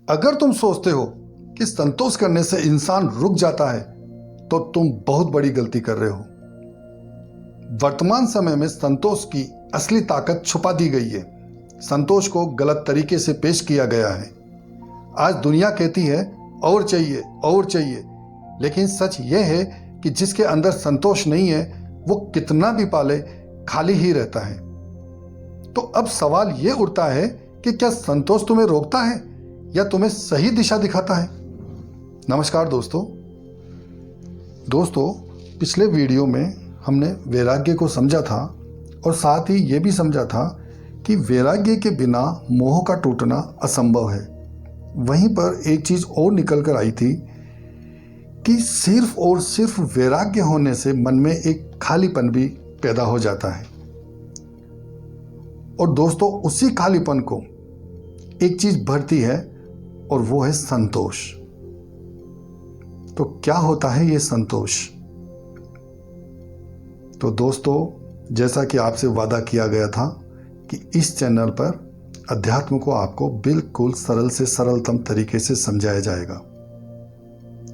अगर तुम सोचते हो कि संतोष करने से इंसान रुक जाता है तो तुम बहुत बड़ी गलती कर रहे हो। वर्तमान समय में संतोष की असली ताकत छुपा दी गई है। संतोष को गलत तरीके से पेश किया गया है। आज दुनिया कहती है और चाहिए और चाहिए, लेकिन सच यह है कि जिसके अंदर संतोष नहीं है वो कितना भी पाले खाली ही रहता है। तो अब सवाल ये उठता है कि क्या संतोष तुम्हें रोकता है या तुम्हें सही दिशा दिखाता है? नमस्कार दोस्तों, पिछले वीडियो में हमने वैराग्य को समझा था और साथ ही ये भी समझा था कि वैराग्य के बिना मोह का टूटना असंभव है। वहीं पर एक चीज़ और निकल कर आई थी कि सिर्फ और सिर्फ वैराग्य होने से मन में एक खालीपन भी पैदा हो जाता है। और दोस्तों, उसी खालीपन को एक चीज़ भरती है और वो है संतोष। तो क्या होता है ये संतोष? तो दोस्तों, जैसा कि आपसे वादा किया गया था कि इस चैनल पर अध्यात्म को आपको बिल्कुल सरल से सरलतम तरीके से समझाया जाएगा,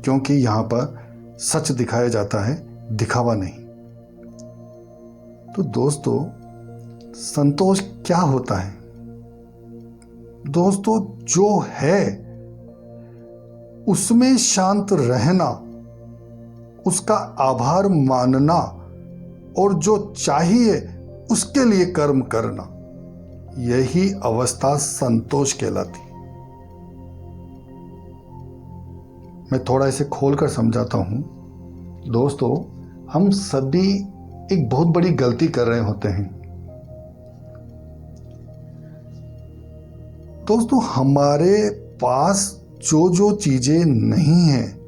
क्योंकि यहाँ पर सच दिखाया जाता है, दिखावा नहीं। तो दोस्तों, संतोष क्या होता है? दोस्तों, जो है उसमें शांत रहना, उसका आभार मानना और जो चाहिए उसके लिए कर्म करना, यही अवस्था संतोष कहलाती। मैं थोड़ा इसे खोलकर समझाता हूं। दोस्तों, हम सभी एक बहुत बड़ी गलती कर रहे होते हैं। दोस्तों, हमारे पास जो चीजें नहीं हैं,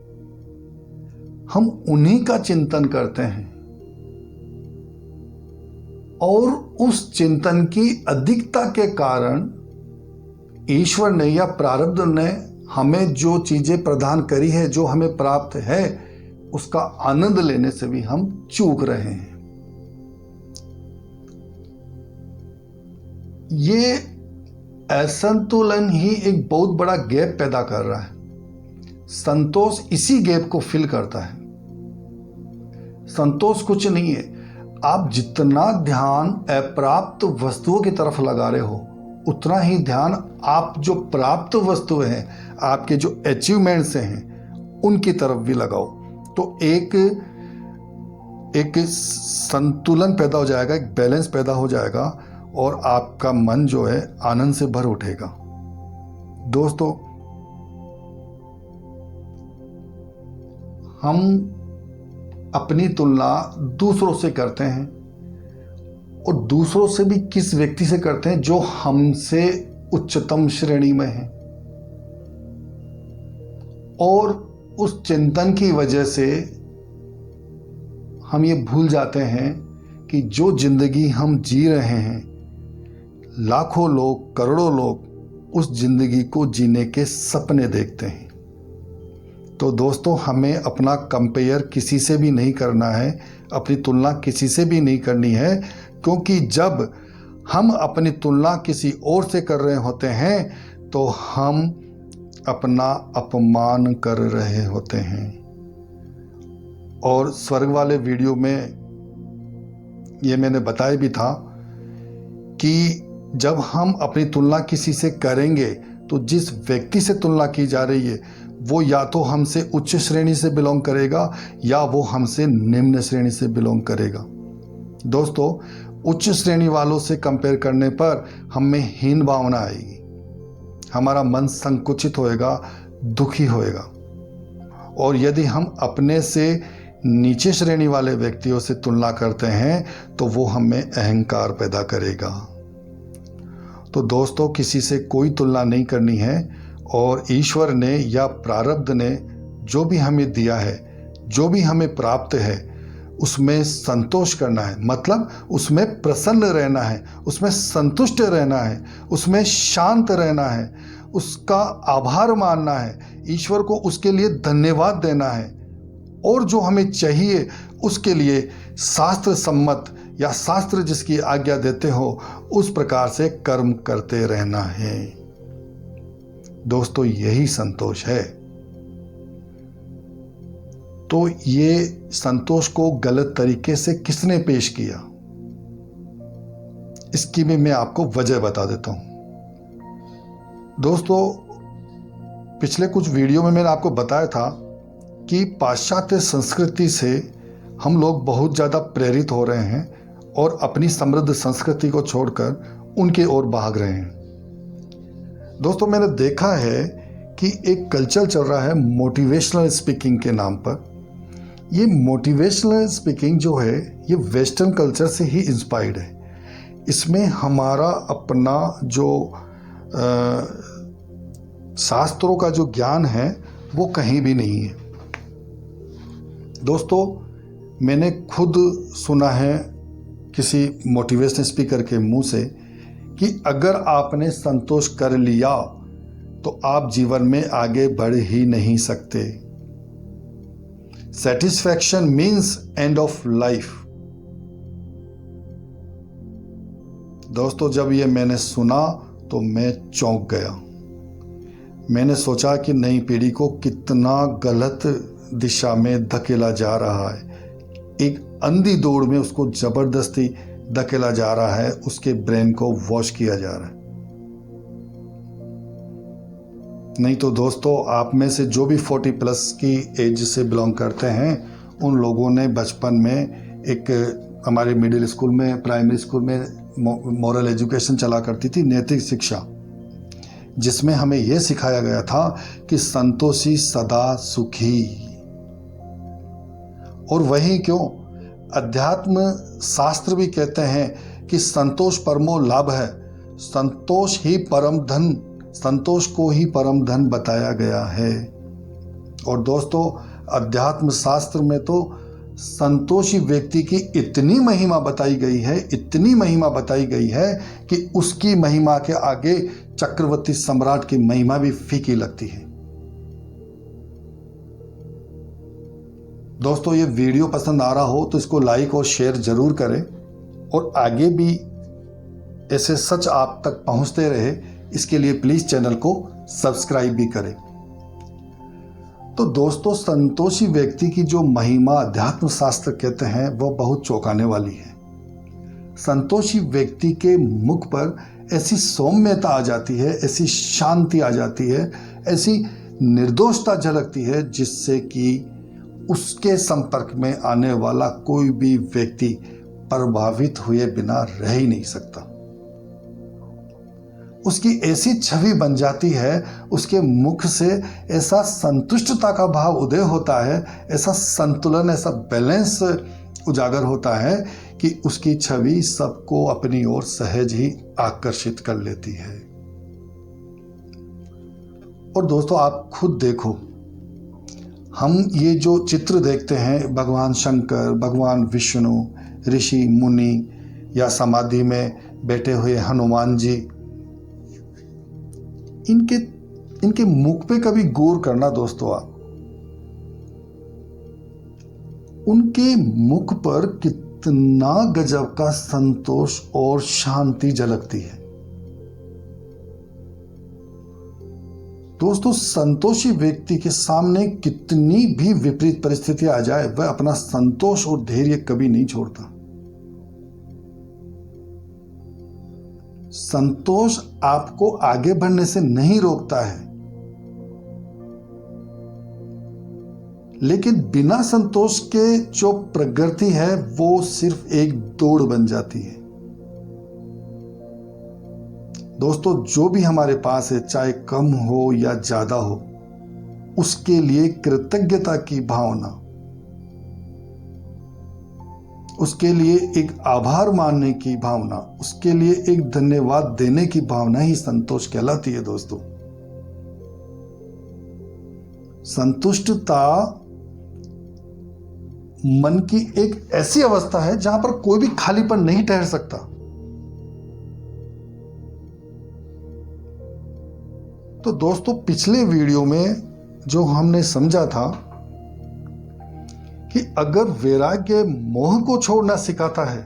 हम उन्हीं का चिंतन करते हैं और उस चिंतन की अधिकता के कारण ईश्वर ने या प्रारब्ध ने हमें जो चीजें प्रदान करी है, जो हमें प्राप्त है, उसका आनंद लेने से भी हम चूक रहे हैं। ये असंतुलन ही एक बहुत बड़ा गैप पैदा कर रहा है। संतोष इसी गैप को फिल करता है। संतोष कुछ नहीं है। आप जितना ध्यान अप्राप्त वस्तुओं की तरफ लगा रहे हो, उतना ही ध्यान आप जो प्राप्त वस्तुएं हैं, आपके जो अचीवमेंट्स हैं, उनकी तरफ भी लगाओ। तो एक संतुलन पैदा हो जाएगा, एक बैलेंस पैदा हो जाएगा और आपका मन जो है आनंद से भर उठेगा। दोस्तों, हम अपनी तुलना दूसरों से करते हैं और दूसरों से भी किस व्यक्ति से करते हैं? जो हमसे उच्चतम श्रेणी में है। और उस चिंतन की वजह से हम ये भूल जाते हैं कि जो जिंदगी हम जी रहे हैं, लाखों लोग, करोड़ों लोग उस जिंदगी को जीने के सपने देखते हैं। तो दोस्तों, हमें अपना कंपेयर किसी से भी नहीं करना है, अपनी तुलना किसी से भी नहीं करनी है, क्योंकि जब हम अपनी तुलना किसी और से कर रहे होते हैं तो हम अपना अपमान कर रहे होते हैं। और स्वर्ग वाले वीडियो में ये मैंने बताया भी था कि जब हम अपनी तुलना किसी से करेंगे तो जिस व्यक्ति से तुलना की जा रही है वो या तो हमसे उच्च श्रेणी से बिलोंग करेगा या वो हमसे निम्न श्रेणी से बिलोंग करेगा। दोस्तों, उच्च श्रेणी वालों से कंपेयर करने पर हमें हीन भावना आएगी, हमारा मन संकुचित होएगा, दुखी होएगा। और यदि हम अपने से नीचे श्रेणी वाले व्यक्तियों से तुलना करते हैं तो वो हमें अहंकार पैदा करेगा। तो दोस्तों, किसी से कोई तुलना नहीं करनी है और ईश्वर ने या प्रारब्ध ने जो भी हमें दिया है, जो भी हमें प्राप्त है, उसमें संतोष करना है। मतलब उसमें प्रसन्न रहना है, उसमें संतुष्ट रहना है, उसमें शांत रहना है, उसका आभार मानना है, ईश्वर को उसके लिए धन्यवाद देना है और जो हमें चाहिए उसके लिए शास्त्र सम्मत या शास्त्र जिसकी आज्ञा देते हो उस प्रकार से कर्म करते रहना है। दोस्तों यही संतोष है। तो ये संतोष को गलत तरीके से किसने पेश किया, इसकी भी मैं आपको वजह बता देता हूं। दोस्तों पिछले कुछ वीडियो में मैंने आपको बताया था कि पाश्चात्य संस्कृति से हम लोग बहुत ज़्यादा प्रेरित हो रहे हैं और अपनी समृद्ध संस्कृति को छोड़कर उनके ओर भाग रहे हैं। दोस्तों मैंने देखा है कि एक कल्चर चल रहा है मोटिवेशनल स्पीकिंग के नाम पर। ये मोटिवेशनल स्पीकिंग जो है ये वेस्टर्न कल्चर से ही इंस्पायर्ड है। इसमें हमारा अपना जो शास्त्रों का जो ज्ञान है वो कहीं भी नहीं है। दोस्तों मैंने खुद सुना है किसी मोटिवेशनल स्पीकर के मुंह से कि अगर आपने संतोष कर लिया तो आप जीवन में आगे बढ़ ही नहीं सकते। Satisfaction means end of life. दोस्तों जब ये मैंने सुना तो मैं चौंक गया। मैंने सोचा कि नई पीढ़ी को कितना गलत दिशा में धकेला जा रहा है। एक अंधी दौड़ में उसको जबरदस्ती धकेला जा रहा है, उसके ब्रेन को वॉश किया जा रहा है। नहीं तो दोस्तों आप में से जो भी 40 प्लस की एज से बिलोंग करते हैं उन लोगों ने बचपन में एक हमारे मिडिल स्कूल में, प्राइमरी स्कूल में मॉरल एजुकेशन चला करती थी, नैतिक शिक्षा, जिसमें हमें यह सिखाया गया था कि संतोषी सदा सुखी। और वही क्यों, अध्यात्म शास्त्र भी कहते हैं कि संतोष परमो लाभ है, संतोष ही परम धन, संतोष को ही परम धन बताया गया है। और दोस्तों अध्यात्म शास्त्र में तो संतोषी व्यक्ति की इतनी महिमा बताई गई है, इतनी महिमा बताई गई है कि उसकी महिमा के आगे चक्रवर्ती सम्राट की महिमा भी फीकी लगती है। दोस्तों ये वीडियो पसंद आ रहा हो तो इसको लाइक और शेयर जरूर करें और आगे भी ऐसे सच आप तक पहुंचते रहे, इसके लिए प्लीज चैनल को सब्सक्राइब भी करें। तो दोस्तों संतोषी व्यक्ति की जो महिमा अध्यात्म शास्त्र कहते हैं वो बहुत चौंकाने वाली है। संतोषी व्यक्ति के मुख पर ऐसी सौम्यता आ जाती है, ऐसी शांति आ जाती है, ऐसी निर्दोषता झलकती है जिससे कि उसके संपर्क में आने वाला कोई भी व्यक्ति प्रभावित हुए बिना रह ही नहीं सकता। उसकी ऐसी छवि बन जाती है, उसके मुख से ऐसा संतुष्टता का भाव उदय होता है, ऐसा संतुलन, ऐसा बैलेंस उजागर होता है कि उसकी छवि सबको अपनी ओर सहज ही आकर्षित कर लेती है। और दोस्तों आप खुद देखो, हम ये जो चित्र देखते हैं भगवान शंकर, भगवान विष्णु, ऋषि मुनि या समाधि में बैठे हुए हनुमान जी, इनके मुख पे कभी गौर करना दोस्तों आप, उनके मुख पर कितना गजब का संतोष और शांति झलकती है। दोस्तों संतोषी व्यक्ति के सामने कितनी भी विपरीत परिस्थिति आ जाए वह अपना संतोष और धैर्य कभी नहीं छोड़ता। संतोष आपको आगे बढ़ने से नहीं रोकता है, लेकिन बिना संतोष के जो प्रगति है वो सिर्फ एक दौड़ बन जाती है। दोस्तों जो भी हमारे पास है, चाहे कम हो या ज्यादा हो, उसके लिए कृतज्ञता की भावना, उसके लिए एक आभार मानने की भावना, उसके लिए एक धन्यवाद देने की भावना ही संतोष कहलाती है। दोस्तों संतुष्टता मन की एक ऐसी अवस्था है जहां पर कोई भी खालीपन नहीं ठहर सकता। तो दोस्तों पिछले वीडियो में जो हमने समझा था कि अगर वैराग्य मोह को छोड़ना सिखाता है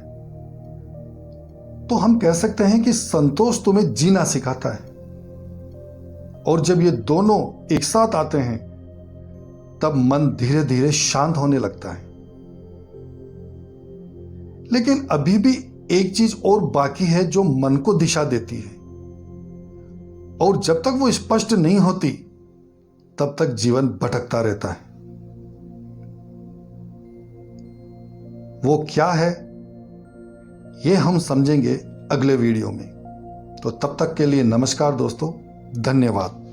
तो हम कह सकते हैं कि संतोष तुम्हें जीना सिखाता है। और जब ये दोनों एक साथ आते हैं तब मन धीरे धीरे शांत होने लगता है। लेकिन अभी भी एक चीज और बाकी है जो मन को दिशा देती है, और जब तक वो स्पष्ट नहीं होती तब तक जीवन भटकता रहता है। वो क्या है ये हम समझेंगे अगले वीडियो में। तो तब तक के लिए नमस्कार दोस्तों, धन्यवाद।